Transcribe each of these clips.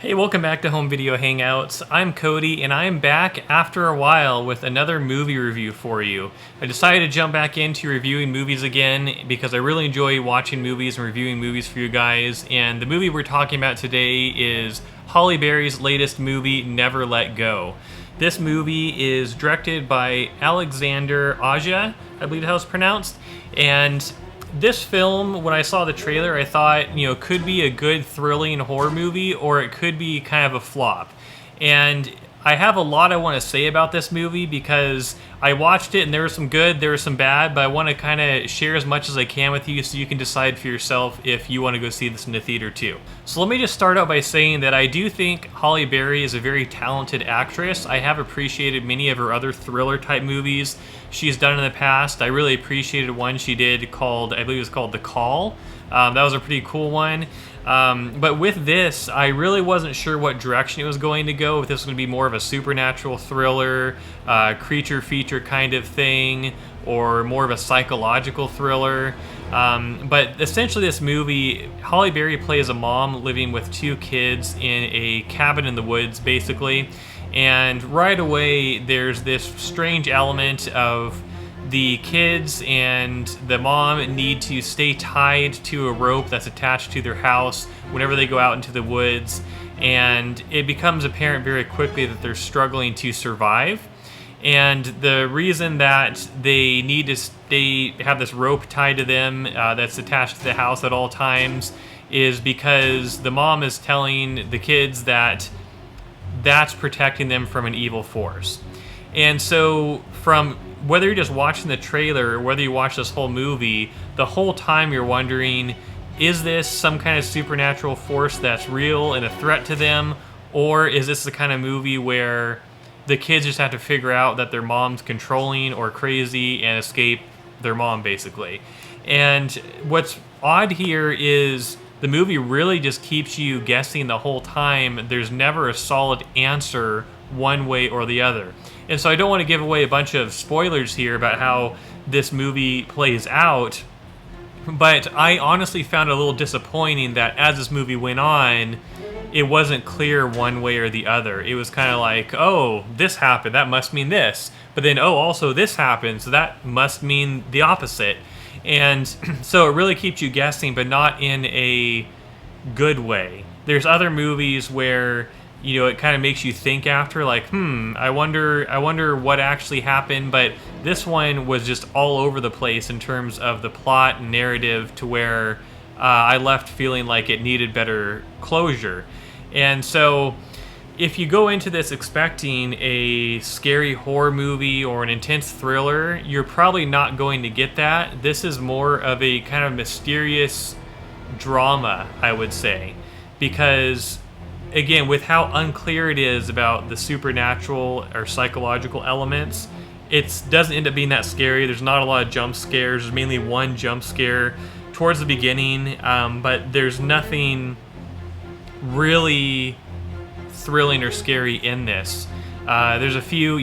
Hey, welcome back to Home Video Hangouts. I'm Cody, and I am back after a while with another movie review for you. I decided to jump back into reviewing movies again because I really enjoy watching movies and reviewing movies for you guys, and the movie we're talking about today is Halle Berry's latest movie, Never Let Go. This movie is directed by Alexander Aja, I believe how it's pronounced, and this film, when I saw the trailer, I thought, could be a good thrilling horror movie or it could be kind of a flop. And I have a lot I want to say about this movie because I watched it and there was some good, there was some bad, but I want to kind of share as much as I can with you so you can decide for yourself if you want to go see this in the theater too. So let me just start out by saying that I do think Halle Berry is a very talented actress. I have appreciated many of her other thriller type movies she's done in the past. I really appreciated one she did called, I believe it was called The Call. That was a pretty cool one. But with this, I really wasn't sure what direction it was going to go. If this was going to be more of a supernatural thriller, creature feature kind of thing, or more of a psychological thriller. But essentially this movie, Halle Berry plays a mom living with two kids in a cabin in the woods, basically. And right away, there's this strange element of the kids and the mom need to stay tied to a rope that's attached to their house whenever they go out into the woods, and it becomes apparent very quickly that they're struggling to survive. And the reason that they need to have this rope tied to them that's attached to the house at all times is because the mom is telling the kids that that's protecting them from an evil force. And so from whether you're just watching the trailer or whether you watch this whole movie, the whole time you're wondering, is this some kind of supernatural force that's real and a threat to them? Or is this the kind of movie where the kids just have to figure out that their mom's controlling or crazy and escape their mom, basically? And what's odd here is the movie really just keeps you guessing the whole time. There's never a solid answer one way or the other. And so I don't want to give away a bunch of spoilers here about how this movie plays out, but I honestly found it a little disappointing that as this movie went on, it wasn't clear one way or the other. It was kind of like, oh, this happened, that must mean this. But then, oh, also this happened, so that must mean the opposite. And so it really keeps you guessing, but not in a good way. There's other movies where it kind of makes you think after, like, I wonder what actually happened. But this one was just all over the place in terms of the plot and narrative to where I left feeling like it needed better closure. And so if you go into this expecting a scary horror movie or an intense thriller, you're probably not going to get that. This is more of a kind of mysterious drama, I would say, because again, with how unclear it is about the supernatural or psychological elements, it doesn't end up being that scary. There's not a lot of jump scares. There's mainly one jump scare towards the beginning, but there's nothing really thrilling or scary in this. There's a few,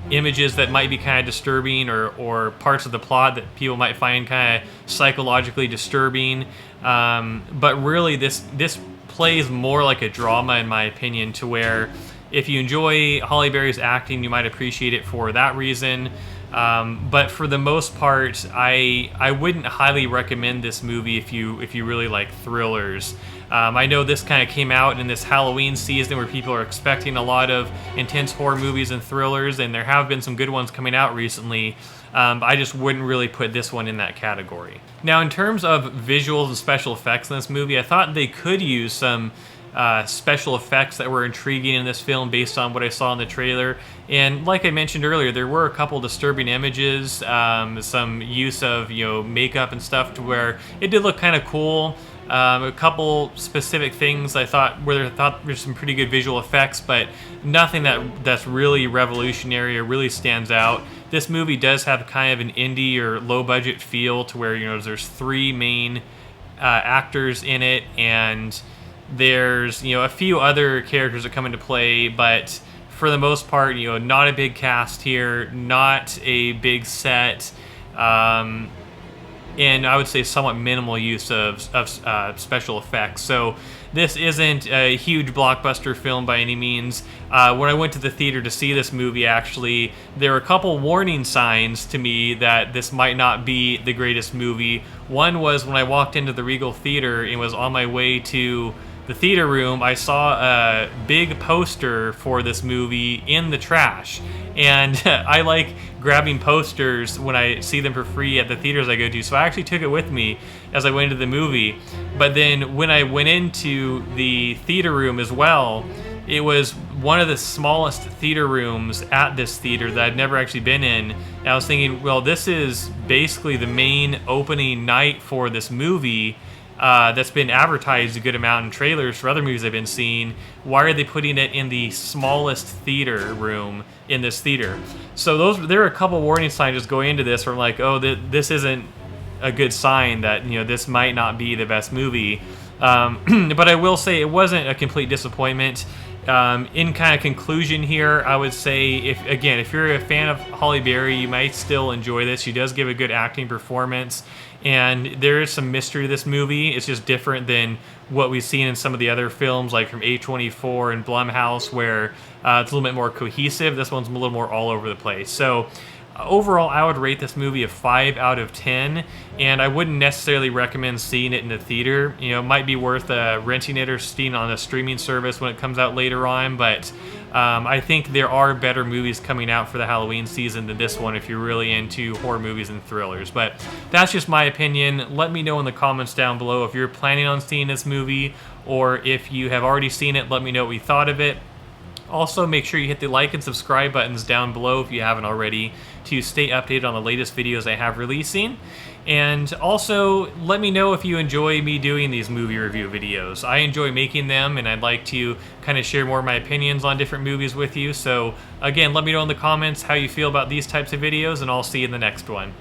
images that might be kind of disturbing or parts of the plot that people might find kind of psychologically disturbing. But really, this plays more like a drama, in my opinion, to where if you enjoy Halle Berry's acting, you might appreciate it for that reason. But for the most part, I wouldn't highly recommend this movie if you really like thrillers. I know this kind of came out in this Halloween season where people are expecting a lot of intense horror movies and thrillers, and there have been some good ones coming out recently. I just wouldn't really put this one in that category. Now, in terms of visuals and special effects in this movie, I thought they could use some special effects that were intriguing in this film based on what I saw in the trailer. And like I mentioned earlier, there were a couple disturbing images, some use of makeup and stuff to where it did look kind of cool. A couple specific things I thought there's some pretty good visual effects, but nothing that's really revolutionary or really stands out. This movie does have kind of an indie or low budget feel to where there's three main actors in it, and there's a few other characters that come into play, but for the most part, not a big cast here, not a big set. and I would say somewhat minimal use of special effects. So this isn't a huge blockbuster film by any means. When I went to the theater to see this movie, actually, there were a couple warning signs to me that this might not be the greatest movie. One was when I walked into the Regal Theater and was on my way to the theater room, I saw a big poster for this movie in the trash. And I like grabbing posters when I see them for free at the theaters I go to, so I actually took it with me as I went into the movie. But then when I went into the theater room as well, it was one of the smallest theater rooms at this theater that I'd never actually been in. And I was thinking, well, this is basically the main opening night for this movie. That's been advertised a good amount in trailers for other movies I've been seeing. Why are they putting it in the smallest theater room in this theater? So there are a couple warning signs just going into this where I'm like, oh, this isn't a good sign that, you know, this might not be the best movie. But I will say it wasn't a complete disappointment. In kind of conclusion here, I would say if you're a fan of Halle Berry, you might still enjoy this. She does give a good acting performance, and there is some mystery to this movie. It's just different than what we've seen in some of the other films, like from A24 and Blumhouse, where it's a little bit more cohesive. This one's a little more all over the place. So overall, I would rate this movie a 5 out of 10, and I wouldn't necessarily recommend seeing it in the theater. You know, it might be worth renting it or seeing it on a streaming service when it comes out later on, but I think there are better movies coming out for the Halloween season than this one if you're really into horror movies and thrillers. But that's just my opinion. Let me know in the comments down below if you're planning on seeing this movie, or if you have already seen it, let me know what you thought of it. Also, make sure you hit the like and subscribe buttons down below if you haven't already to stay updated on the latest videos I have releasing. And also, let me know if you enjoy me doing these movie review videos. I enjoy making them, and I'd like to kind of share more of my opinions on different movies with you. So again, let me know in the comments how you feel about these types of videos, and I'll see you in the next one.